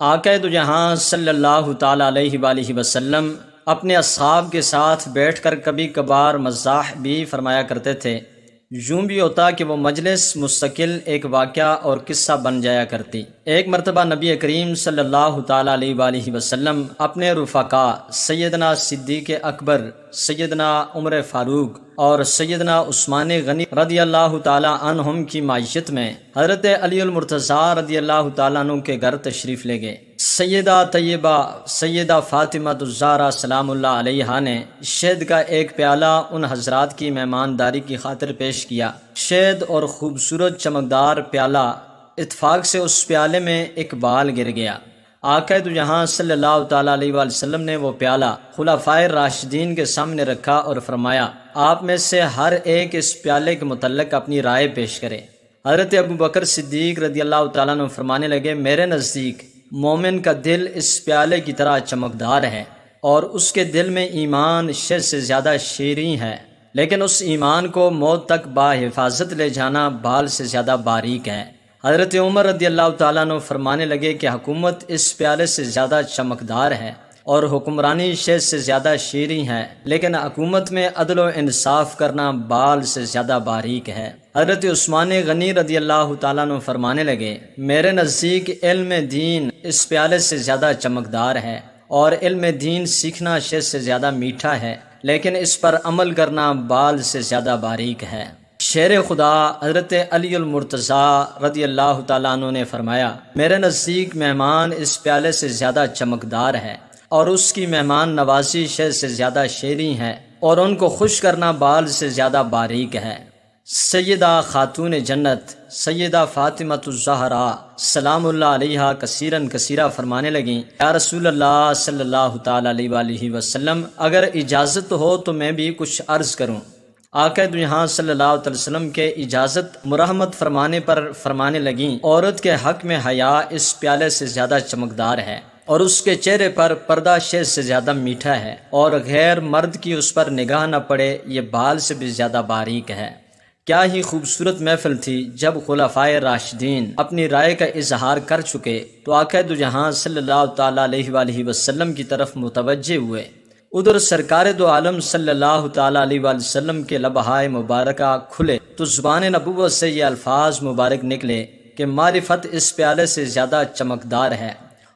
آقا دو جہاں صلی اللہ تعالیٰ علیہ وآلہ وسلم اپنے اصحاب کے ساتھ بیٹھ کر کبھی کبھار مزاح بھی فرمایا کرتے تھے۔ یوں بھی ہوتا کہ وہ مجلس مستقل ایک واقعہ اور قصہ بن جایا کرتی۔ ایک مرتبہ نبی کریم صلی اللہ تعالیٰ علیہ وآلہ وسلم اپنے رفقاء سیدنا صدیق اکبر، سیدنا عمر فاروق اور سیدنا عثمان غنی رضی اللہ تعالیٰ عنہم کی معیشت میں حضرت علی المرتضیٰ رضی اللہ تعالیٰ عنہ کے گھر تشریف لے گئے۔ سیدہ طیبہ سیدہ فاطمہ الزہرا سلام اللہ علیہا نے شہد کا ایک پیالہ ان حضرات کی مہمانداری کی خاطر پیش کیا۔ شہد اور خوبصورت چمکدار پیالہ، اتفاق سے اس پیالے میں ایک بال گر گیا۔ آقا دو جہاں صلی اللہ تعالیٰ علیہ وآلہ وسلم نے وہ پیالہ خلفائے راشدین کے سامنے رکھا اور فرمایا، آپ میں سے ہر ایک اس پیالے کے متعلق اپنی رائے پیش کرے۔ حضرت ابو بکر صدیق رضی اللہ تعالیٰ عنہ فرمانے لگے، میرے نزدیک مومن کا دل اس پیالے کی طرح چمکدار ہے اور اس کے دل میں ایمان شہد سے زیادہ شیریں ہے، لیکن اس ایمان کو موت تک باحفاظت لے جانا بال سے زیادہ باریک ہے۔ حضرت عمر رضی اللہ تعالیٰ عنہ فرمانے لگے کہ حکومت اس پیالے سے زیادہ چمکدار ہے اور حکمرانی شہد سے زیادہ شیریں ہے، لیکن حکومت میں عدل و انصاف کرنا بال سے زیادہ باریک ہے۔ حضرت عثمان غنی رضی اللہ تعالیٰ عنہ فرمانے لگے، میرے نزدیک علم دین اس پیالے سے زیادہ چمکدار ہے اور علم دین سیکھنا شہد سے زیادہ میٹھا ہے، لیکن اس پر عمل کرنا بال سے زیادہ باریک ہے۔ شیر خدا حضرت علی المرتضیٰ رضی اللہ تعالیٰ عنہ نے فرمایا، میرے نزدیک مہمان اس پیالے سے زیادہ چمکدار ہے اور اس کی مہمان نوازی شہد سے زیادہ شیریں ہے اور ان کو خوش کرنا بال سے زیادہ باریک ہے۔ سیدہ خاتون جنت سیدہ فاطمہ الزہرا سلام اللہ علیہا کثیرا فرمانے لگیں، یا رسول اللہ صلی اللہ تعالیٰ علیہ وآلہ وسلم، اگر اجازت ہو تو میں بھی کچھ عرض کروں۔ آقا دو جہاں صلی اللہ علیہ وسلم کے اجازت مرحمت فرمانے پر فرمانے لگیں، عورت کے حق میں حیا اس پیالے سے زیادہ چمکدار ہے اور اس کے چہرے پر پردہ شہد سے زیادہ میٹھا ہے، اور غیر مرد کی اس پر نگاہ نہ پڑے یہ بال سے بھی زیادہ باریک ہے۔ کیا ہی خوبصورت محفل تھی جب خلفائے راشدین اپنی رائے کا اظہار کر چکے تو آقا دو جہاں صلی اللہ تعالیٰ علیہ وآلہ وسلم کی طرف متوجہ ہوئے۔ ادھر سرکار دو عالم صلی اللہ تعالیٰ علیہ وآلہ وسلم کے لبہائے مبارکہ کھلے تو زبان نبوت سے یہ الفاظ مبارک نکلے کہ معرفت اس پیالے سے زیادہ چمکدار ہے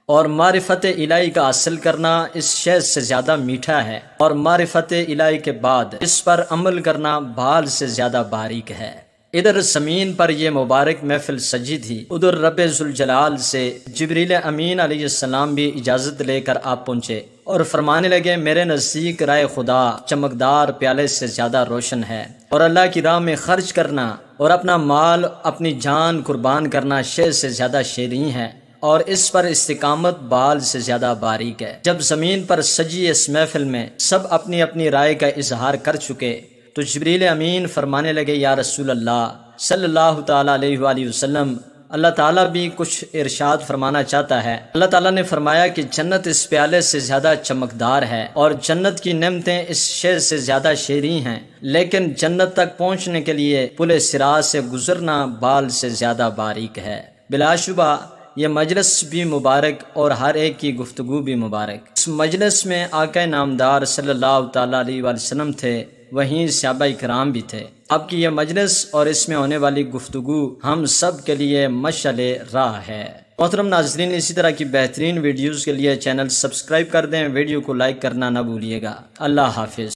اور معرفت الہی کا حاصل کرنا اس شہد سے زیادہ میٹھا ہے، اور معرفت الہی کے بعد اس پر عمل کرنا بال سے زیادہ باریک ہے۔ ادھر زمین پر یہ مبارک محفل سجی تھی، ادھر رب ذوالجلال سے جبریل امین علیہ السلام بھی اجازت لے کر آپ پہنچے اور فرمانے لگے، میرے نزدیک رائے خدا چمکدار پیالے سے زیادہ روشن ہے، اور اللہ کی راہ میں خرچ کرنا اور اپنا مال اپنی جان قربان کرنا شہد سے زیادہ شیریں ہے، اور اس پر استقامت بال سے زیادہ باریک ہے۔ جب زمین پر سجی اس محفل میں سب اپنی اپنی رائے کا اظہار کر چکے تو جبریل امین فرمانے لگے، یا رسول اللہ صلی اللہ تعالیٰ علیہ وآلہ وسلم، اللہ تعالیٰ بھی کچھ ارشاد فرمانا چاہتا ہے۔ اللہ تعالیٰ نے فرمایا کہ جنت اس پیالے سے زیادہ چمکدار ہے اور جنت کی نعمتیں اس شہد سے زیادہ شیریں ہیں، لیکن جنت تک پہنچنے کے لیے پل صراط سے گزرنا بال سے زیادہ باریک ہے۔ بلا شبہ یہ مجلس بھی مبارک اور ہر ایک کی گفتگو بھی مبارک۔ اس مجلس میں آقا نامدار صلی اللہ تعالیٰ علیہ وآلہ وسلم تھے، وہیں صحابہ کرام بھی تھے۔ اب کی یہ مجلس اور اس میں ہونے والی گفتگو ہم سب کے لیے مشعل راہ ہے۔ محترم ناظرین، اسی طرح کی بہترین ویڈیوز کے لیے چینل سبسکرائب کر دیں، ویڈیو کو لائک کرنا نہ بھولیے گا۔ اللہ حافظ۔